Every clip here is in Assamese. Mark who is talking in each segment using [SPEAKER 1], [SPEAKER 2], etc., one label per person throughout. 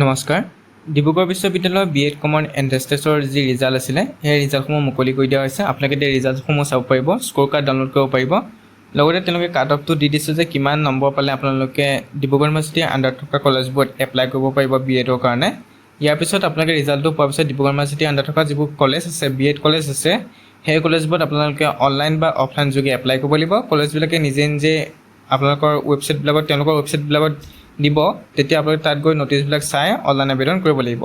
[SPEAKER 1] নমস্কাৰ ডিব্ৰুগড় বিশ্ববিদ্যালয়ৰ বিএড কমন এন্ট্ৰেন্স টেষ্টৰ যি ৰিজাল্ট আছিলে সেই ৰিজাল্টসমূহ মুকলি কৰি দিয়া হৈছে। আপোনালোকে এই ৰিজাল্টসমূহ চাব পাৰিব, স্ক'ৰ কাৰ্ড ডাউনলোড কৰিব পাৰিব। লগতে তেওঁলোকে কাট অফটো দি দিছে যে কিমান নম্বৰ পালে আপোনালোকে ডিব্ৰুগড় ইউনিভাৰ্চিটিৰ আণ্ডাৰ থকা কলেজবোৰত এপ্লাই কৰিব পাৰিব বিএডৰ কাৰণে। ইয়াৰ পিছত আপোনালোকে ৰিজাল্টটো পোৱাৰ পিছত ডিব্ৰুগড় ইউনিভাৰ্চিটিৰ আণ্ডাৰ থকা যিবোৰ কলেজ আছে, বিএড কলেজ আছে, সেই কলেজবোৰত আপোনালোকে অনলাইন বা অফলাইন যোগে এপ্লাই কৰিব লাগিব। কলেজবিলাকে নিজে নিজে আপোনালোকৰ ৱেবছাইটবিলাকত তেওঁলোকৰ ৱেবছাইটবিলাকত দিব, তেতিয়া আপোনালোকে তাত গৈ নটিছবিলাক চাই অনলাইন আবেদন কৰিব লাগিব।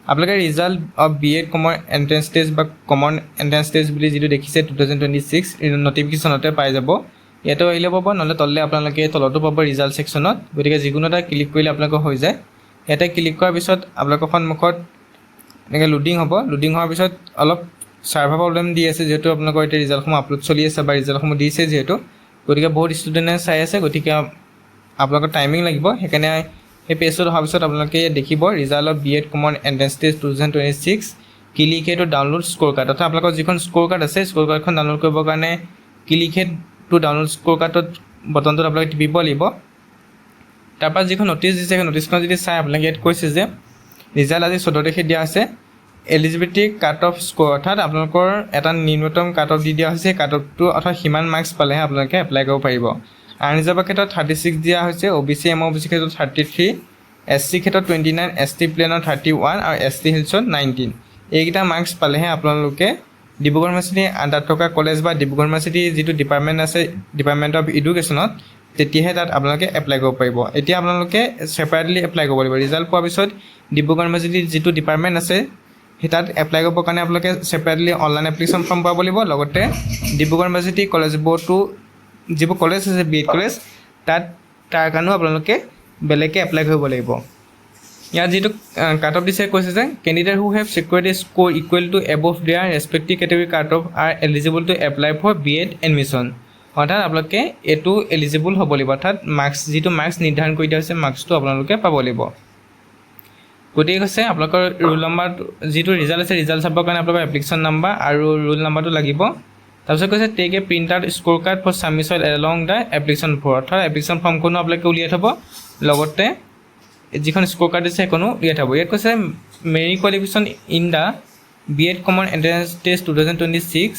[SPEAKER 1] আপোনালোকে result of BEd common entrance test বা কমন এন্ট্ৰেন্স টেষ্ট বুলি যিটো দেখিছে 2026 নটিফিকেশ্যনতে পাই যাব। ইয়াতো আহিলে পাব, নহ'লে তললৈ আপোনালোকে তলতো পাব ৰিজাল্ট ছেকশ্যনত। গতিকে যিকোনো এটা ক্লিক কৰিলে আপোনালোকৰ হৈ যায়। ইয়াতে ক্লিক কৰাৰ পিছত আপোনালোকৰ সন্মুখত এনেকৈ লোডিং হ'ব। লোডিং হোৱাৰ পিছত অলপ ছাৰ্ভাৰ প্ৰব্লেম দি আছে, যিহেতু আপোনালোকৰ এতিয়া ৰিজাল্টসমূহ আপলোড চলি আছে বা ৰিজাল্টসমূহ দিছে যিহেতু, গতিকে বহুত ষ্টুডেণ্টে চাই আছে, গতিকে আপোনালোকৰ টাইমিং লাগিব। সেইকাৰণে সেই পেজটোত অহাৰ পিছত আপোনালোকে দেখিব result of BEd common entrance test 2026 click here to download score card. অৰ্থাৎ আপোনালোকৰ যিখন স্ক'ৰ কাৰ্ড আছে, স্ক'ৰ কাৰ্ডখন ডাউনলোড কৰিবৰ কাৰণে click here to download score কাৰ্ডত বটনটোত আপোনালোকে টিপিব লাগিব। তাৰপৰা যিখন নটিছ দিছে সেই নটিছখন যদি চাই আপোনালোকে ইয়াত কৈছে যে ৰিজাল্ট আজি 14 তাৰিখে দিয়া হৈছে। এলিজিবিলিটি কাট অফ স্ক'ৰ, অৰ্থাৎ আপোনালোকৰ এটা নিম্নতম কাট অফ দি দিয়া হৈছে। কাট অফটো অৰ্থাৎ সিমান মাৰ্কছ পালেহে আপোনালোকে এপ্লাই কৰিব পাৰিব। আন ৰিজাৰ্ভৰ ক্ষেত্ৰত 36 দিয়া হৈছে, OBC MOBC ক্ষেত্ৰত 33, SC ক্ষেত্ৰত 29, ST প্লেনৰ 31 আৰু ST হিলছত 19। এইকেইটা মাৰ্কছ পালেহে আপোনালোকে ডিব্ৰুগড় ইউনিভাৰ্চিটিৰ আণ্ডাৰ থকা কলেজ বা ডিব্ৰুগড় ইউনিভাৰ্চিটিৰ যিটো ডিপাৰ্টমেণ্ট আছে, ডিপাৰ্টমেণ্ট অফ এডুকেশ্যনত, তেতিয়াহে তাত আপোনালোকে এপ্লাই কৰিব পাৰিব। এতিয়া আপোনালোকে ছেপাৰেটলি এপ্লাই কৰিব লাগিব। ৰিজাল্ট পোৱাৰ পিছত ডিব্ৰুগড় ইউনিভাৰ্চিটিৰ যিটো ডিপাৰ্টমেণ্ট আছে সেই তাত এপ্লাই কৰিবৰ কাৰণে আপোনালোকে ছেপাৰেটলি অনলাইন এপ্লিকেশ্যন ফৰ্ম পাব লাগিব। লগতে ডিব্ৰুগড় ইউনিভাৰ্চিটি কলেজ বোৰ্ডটো যিবোৰ কলেজ আছে বিএড কলেজ, তাৰ কাৰণেও আপোনালোকে বেলেগকৈ এপ্লাই কৰিব লাগিব। ইয়াত যিটো কাট অফ দিছে কৈছে যে candidate who have secured a score equal to above their respective category cut off are eligible to apply for BEd admission. অৰ্থাৎ আপোনালোকে এইটো এলিজিবল হ'ব লাগিব, অৰ্থাৎ মাৰ্কছ যিটো মাৰ্কছ নিৰ্ধাৰণ কৰি দিয়া হৈছে মাৰ্কছটো আপোনালোকে পাব লাগিব। গতিকে কৈছে আপোনালোকৰ ৰোল নাম্বাৰটো যিটো ৰিজাল্ট আছে, ৰিজাল্ট চাবৰ কাৰণে আপোনালোকৰ এপ্লিকেশ্যন নাম্বাৰ আৰু ৰোল নাম্বাৰটো লাগিব। তাৰপিছত কৈছে take a print out score card for submission along the application for, অৰ্থাৎ এপ্লিকেশ্যন ফৰ্মখনো আপোনালোকে উলিয়াই থ'ব, লগতে যিখন স্ক'ৰ কাৰ্ড দিছে সেইখনো উলিয়াই থ'ব। ইয়াত কৈছে mere qualification in the BEd common entrance test 2026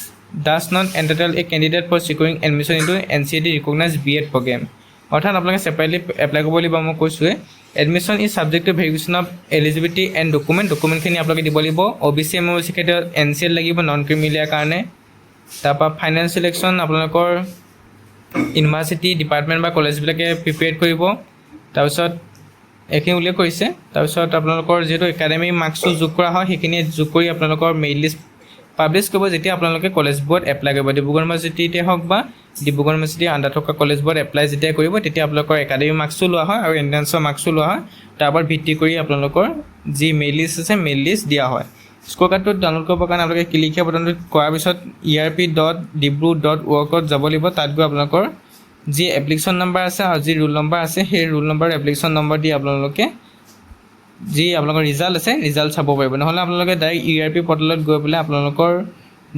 [SPEAKER 1] does not entitle a candidate for securing admission into NCERT recognise BEd programme. অৰ্থাৎ আপোনালোকে ছেপাৰেটলি এপ্লাই কৰিব লাগিব। মই কৈছোঁৱে admission is subject to verification of eligibility and ডকুমেণ্টখিনি আপোনালোকে দিব লাগিব। OBC MOBC ক্ষেত্ৰত NCL লাগিব নন ক্ৰিমিলিয়াৰ কাৰণে। তাৰপৰা ফাইনেল চিলেকশ্যন আপোনালোকৰ ইউনিভাৰ্চিটি ডিপাৰ্টমেণ্ট বা কলেজবিলাকে প্ৰিপেয়াৰ কৰিব। তাৰপিছত এইখিনি উল্লেখ কৰিছে। তাৰপিছত আপোনালোকৰ যিহেতু একাডেমিক মাৰ্কছটো যোগ কৰা হয়, সেইখিনি যোগ কৰি আপোনালোকৰ মেৰিট লিষ্ট পাব্লিছ কৰিব যেতিয়া আপোনালোকে কলেজবোৰত এপ্লাই কৰিব। ডিব্ৰুগড় ইউনিভাৰ্চিটিতে হওক বা ডিব্ৰুগড় ইউনিভাৰ্চিটিৰ আণ্ডাৰ থকা কলেজবোৰত এপ্লাই যেতিয়া কৰিব, তেতিয়া আপোনালোকৰ একাডেমিক মাৰ্কছো লোৱা হয় আৰু এণ্ট্ৰেন্সৰ মাৰ্কছো লোৱা হয়। তাৰ ওপৰত ভিত্তি কৰি আপোনালোকৰ যি মেৰিট লিষ্ট আছে মেৰিট লিষ্ট দিয়া হয়। স্ক'ৰ কাৰ্ডটো ডাউনলোড কৰিবৰ কাৰণে আপোনালোকে ক্লিক হিয়াৰ বটনটো কৰাৰ পিছত erp.dibru.org যাব লাগিব। তাত গৈ আপোনালোকৰ যি এপ্লিকেশ্যন নম্বৰ আছে আৰু যি ৰোল নম্বৰ আছে সেই ৰোল নম্বৰ এপ্লিকেশ্যন নম্বৰ দি আপোনালোকে যি আপোনালোকৰ ৰিজাল্ট আছে ৰিজাল্ট চাব পাৰিব। নহ'লে আপোনালোকে ডাইৰেক্ট ERP পৰ্টেলত গৈ পেলাই আপোনালোকৰ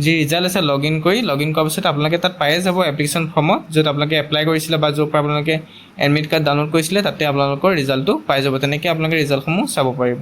[SPEAKER 1] যি ৰিজাল্ট আছে লগ ইন কৰাৰ পিছত আপোনালোকে তাত পায়ে যাব এপ্লিকেশ্যন ফৰ্মত, য'ত আপোনালোকে এপ্লাই কৰিছিলে বা য'ৰ পৰা আপোনালোকে এডমিট কাৰ্ড ডাউনলোড কৰিছিলে, তাতে আপোনালোকৰ ৰিজাল্টটো পাই যাব। তেনেকৈ আপোনালোকে ৰিজাল্টসমূহ চাব পাৰিব।